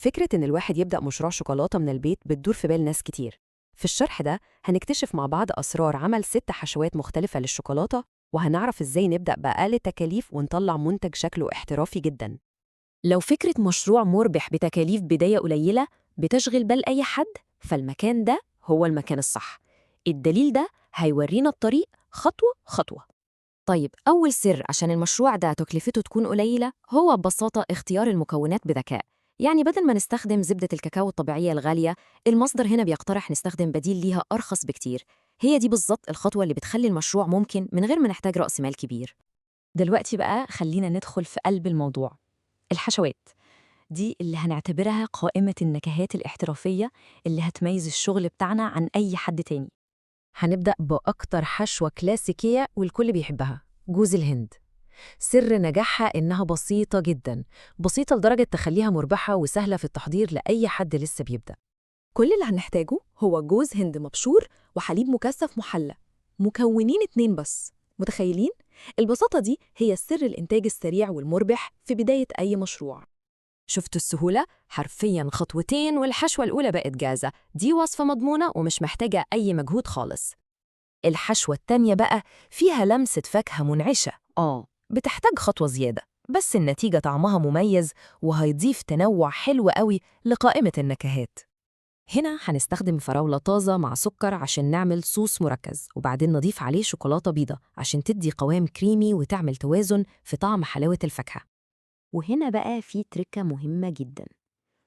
فكرة إن الواحد يبدأ مشروع شوكولاتة من البيت بتدور في بال ناس كتير. في الشرح ده هنكتشف مع بعض أسرار عمل 6 حشوات مختلفة للشوكولاتة، وهنعرف إزاي نبدأ بأقل تكاليف ونطلع منتج شكله احترافي جدا. لو فكرة مشروع مربح بتكاليف بداية قليلة بتشغل بال أي حد، فالمكان ده هو المكان الصح. الدليل ده هيورينا الطريق خطوة خطوة. طيب، أول سر عشان المشروع ده تكلفته تكون قليلة هو ببساطة اختيار المكونات بذكاء. يعني بدل ما نستخدم زبدة الكاكاو الطبيعية الغالية، المصدر هنا بيقترح نستخدم بديل ليها أرخص بكتير. هي دي بالظبط الخطوة اللي بتخلي المشروع ممكن من غير ما نحتاج رأس مال كبير. دلوقتي بقى خلينا ندخل في قلب الموضوع. الحشوات دي اللي هنعتبرها قائمة النكهات الاحترافية اللي هتميز الشغل بتاعنا عن أي حد تاني. هنبدأ بأكتر حشوة كلاسيكية والكل بيحبها، جوز الهند. سر نجاحها إنها بسيطة جدا، بسيطة لدرجة تخليها مربحة وسهلة في التحضير لأي حد لسه بيبدأ. كل اللي هنحتاجه هو جوز هند مبشور وحليب مكثف محلى، مكونين 2 بس. متخيلين؟ البساطة دي هي سر الإنتاج السريع والمربح في بداية أي مشروع. شفتوا السهولة؟ حرفياً خطوتين والحشوة الأولى بقت جاهزة. دي وصفة مضمونة ومش محتاجة أي مجهود خالص. الحشوة التانية بقى فيها لمسة فاكهة منعشة، بتحتاج خطوة زيادة، بس النتيجة طعمها مميز وهيضيف تنوع حلو قوي لقائمة النكهات. هنا هنستخدم فراولة طازة مع سكر عشان نعمل صوص مركز، وبعدين نضيف عليه شوكولاتة بيضة عشان تدي قوام كريمي وتعمل توازن في طعم حلاوة الفاكهة. وهنا بقى في تركة مهمة جدا.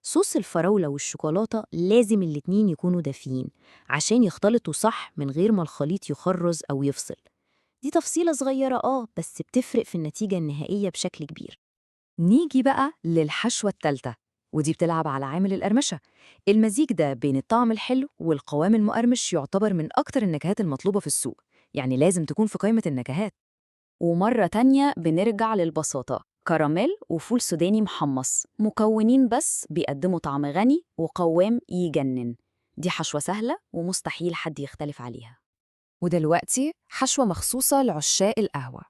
صوص الفراولة والشوكولاتة لازم الاتنين يكونوا دافيين عشان يختلطوا صح من غير ما الخليط يخرز أو يفصل. دي تفصيلة صغيرة بس بتفرق في النتيجة النهائية بشكل كبير. نيجي بقى للحشوة التالتة، ودي بتلعب على عامل القرمشة. المزيج ده بين الطعم الحلو والقوام المقرمش يعتبر من أكتر النكهات المطلوبة في السوق، يعني لازم تكون في قائمة النكهات. ومرة تانية بنرجع للبساطة، كراميل وفول سوداني محمص، مكونين بس بيقدموا طعم غني وقوام يجنن. دي حشوة سهلة ومستحيل حد يختلف عليها. ودلوقتي حشوة مخصوصة لعشاق القهوة،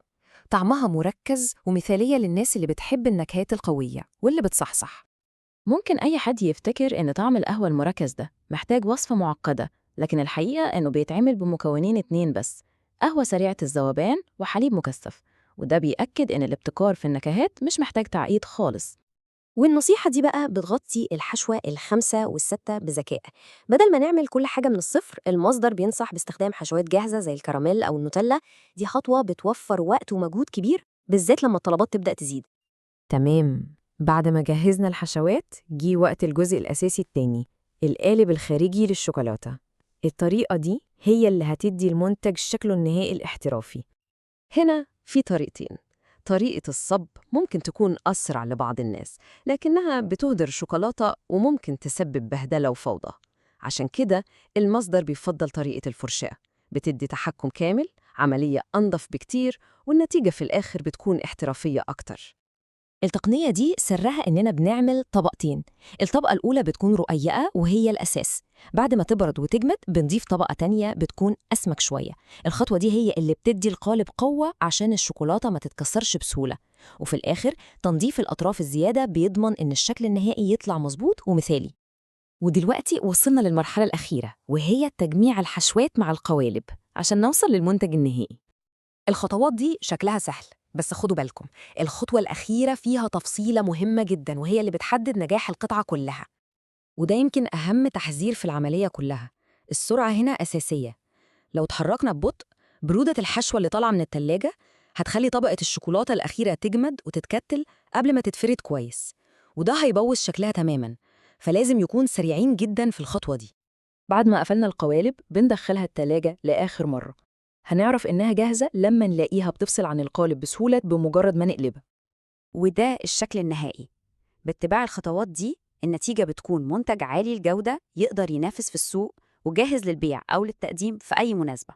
طعمها مركز ومثالية للناس اللي بتحب النكهات القوية واللي بتصحصح. ممكن أي حد يفتكر إن طعم القهوة المركز ده محتاج وصفة معقدة، لكن الحقيقة إنه بيتعمل بمكونين 2 بس: قهوة سريعة الذوبان وحليب مكثف. وده بيأكد إن الابتكار في النكهات مش محتاج تعقيد خالص. والنصيحة دي بقى بتغطي الحشوة ال5 وال6 بذكاء. بدل ما نعمل كل حاجة من الصفر، المصدر بينصح باستخدام حشوات جاهزة زي الكراميل أو النوتيلا. دي خطوة بتوفر وقت ومجهود كبير، بالذات لما الطلبات تبدأ تزيد. تمام، بعد ما جهزنا الحشوات جه وقت الجزء الأساسي التاني، القالب الخارجي للشوكولاتة. الطريقة دي هي اللي هتدي المنتج شكله النهائي الاحترافي. هنا في طريقتين. طريقة الصب ممكن تكون أسرع لبعض الناس، لكنها بتهدر شوكولاتة وممكن تسبب بهدلة وفوضى. عشان كده المصدر بيفضل طريقة الفرشاة، بتدي تحكم كامل، عملية أنظف بكتير، والنتيجة في الآخر بتكون احترافية أكتر. التقنية دي سرها إننا بنعمل طبقتين. الطبقة الأولى بتكون رقيقة وهي الأساس. بعد ما تبرد وتجمد بنضيف طبقة تانية بتكون أسمك شوية. الخطوة دي هي اللي بتدي القالب قوة عشان الشوكولاتة ما تتكسرش بسهولة. وفي الآخر تنظيف الأطراف الزيادة بيضمن إن الشكل النهائي يطلع مظبوط ومثالي. ودلوقتي وصلنا للمرحلة الأخيرة، وهي تجميع الحشوات مع القوالب عشان نوصل للمنتج النهائي. الخطوات دي شكلها سهل، بس خدوا بالكم، الخطوة الأخيرة فيها تفصيلة مهمة جداً، وهي اللي بتحدد نجاح القطعة كلها. وده يمكن أهم تحذير في العملية كلها. السرعة هنا أساسية. لو اتحركنا ببطء، برودة الحشوة اللي طالعة من التلاجة هتخلي طبقة الشوكولاتة الأخيرة تجمد وتتكتل قبل ما تتفرد كويس، وده هيبوظ شكلها تماماً. فلازم يكون سريعين جداً في الخطوة دي. بعد ما قفلنا القوالب بندخلها التلاجة لآخر مرة. هنعرف إنها جاهزة لما نلاقيها بتفصل عن القالب بسهولة بمجرد ما نقلبها. وده الشكل النهائي. باتباع الخطوات دي النتيجة بتكون منتج عالي الجودة يقدر ينافس في السوق وجاهز للبيع أو للتقديم في أي مناسبة.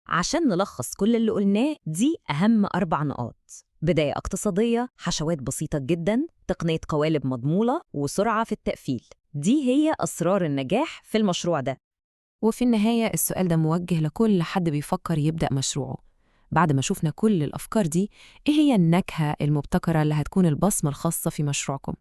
عشان نلخص كل اللي قلناه، دي أهم 4 نقاط: بداية اقتصادية، حشوات بسيطة جداً، تقنية قوالب مضمونة، وسرعة في التقفيل. دي هي أسرار النجاح في المشروع ده. وفي النهاية السؤال ده موجه لكل حد بيفكر يبدأ مشروعه. بعد ما شفنا كل الأفكار دي، إيه هي النكهة المبتكرة اللي هتكون البصمة الخاصة في مشروعكم؟